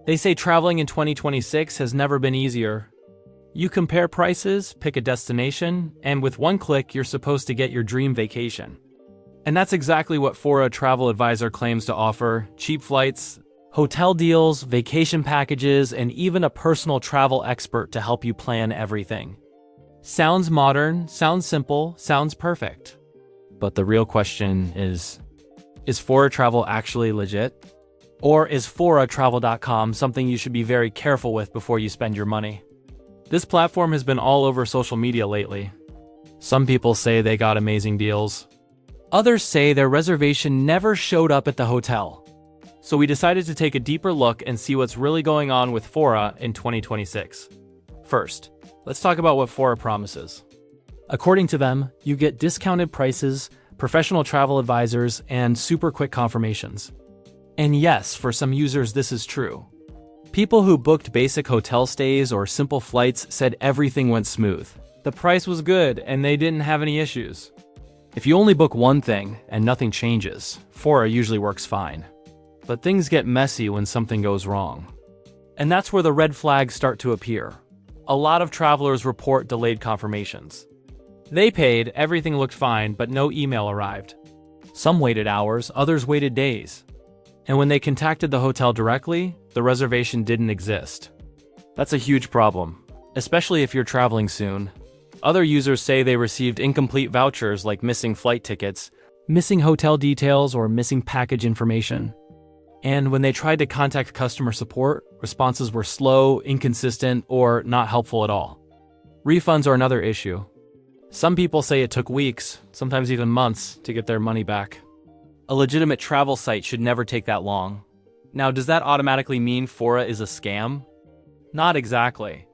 They say traveling in 2026 has never been easier. You compare prices, pick a destination, and with one click, you're supposed to get your dream vacation. And that's exactly what Fora Travel Advisor claims to offer: cheap flights, hotel deals, vacation packages, and even a personal travel expert to help you plan everything. Sounds modern, sounds simple, sounds perfect. But the real question is Fora Travel actually legit? Or is ForaTravel.com something you should be very careful with before you spend your money? This platform has been all over social media lately. Some people say they got amazing deals. Others say their reservation never showed up at the hotel. So we decided to take a deeper look and see what's really going on with Fora in 2026. First, let's talk about what Fora promises. According to them, you get discounted prices, professional travel advisors, and super quick confirmations. And yes, for some users this is true. People who booked basic hotel stays or simple flights said everything went smooth. The price was good and they didn't have any issues. If you only book one thing and nothing changes, Fora usually works fine. But things get messy when something goes wrong. And that's where the red flags start to appear. A lot of travelers report delayed confirmations. They paid, everything looked fine, but no email arrived. Some waited hours, others waited days. And when they contacted the hotel directly, the reservation didn't exist. That's a huge problem, especially if you're traveling soon. Other users say they received incomplete vouchers like missing flight tickets, missing hotel details, or missing package information. And when they tried to contact customer support, responses were slow, inconsistent, or not helpful at all. Refunds are another issue. Some people say it took weeks, sometimes even months, to get their money back. A legitimate travel site should never take that long. Now, does that automatically mean Fora is a scam? Not exactly.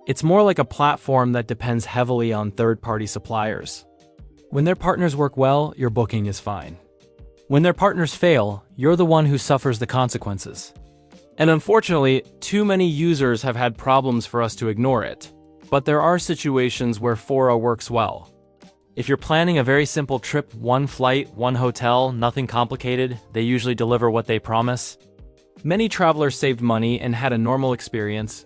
It's more like a platform that depends heavily on third-party suppliers. When their partners work well, your booking is fine. When their partners fail, you're the one who suffers the consequences. And unfortunately, too many users have had problems for us to ignore it. But there are situations where Fora works well. If you're planning a very simple trip, one flight, one hotel, nothing complicated, they usually deliver what they promise. Many travelers saved money and had a normal experience.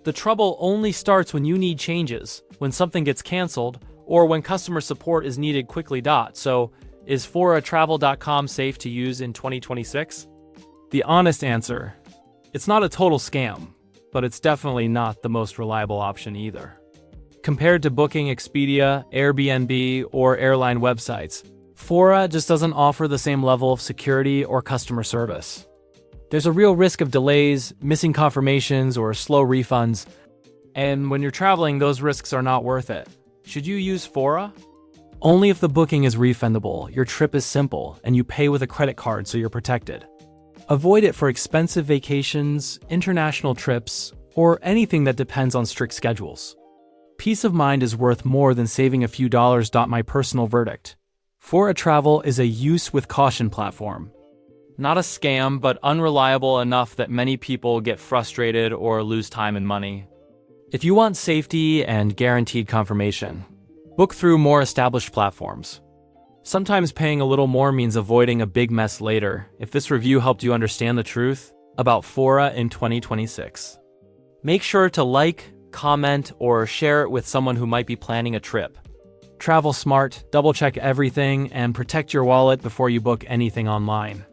The trouble only starts when you need changes, when something gets canceled, or when customer support is needed quickly. So, is ForaTravel.com safe to use in 2026? The honest answer: it's not a total scam, but it's definitely not the most reliable option either. Compared to booking Expedia, Airbnb, or airline websites, Fora just doesn't offer the same level of security or customer service. There's a real risk of delays, missing confirmations, or slow refunds. And when you're traveling, those risks are not worth it. Should you use Fora? Only if the booking is refundable, your trip is simple, and you pay with a credit card so you're protected. Avoid it for expensive vacations, international trips, or anything that depends on strict schedules. Peace of mind is worth more than saving a few dollars. My personal verdict: Fora Travel is a use with caution platform. Not a scam, but unreliable enough that many people get frustrated or lose time and money. If you want safety and guaranteed confirmation, book through more established platforms. Sometimes paying a little more means avoiding a big mess later. If this review helped you understand the truth about Fora in 2026, make sure to like, comment, or share it with someone who might be planning a trip. Travel smart, double-check everything, and protect your wallet before you book anything online.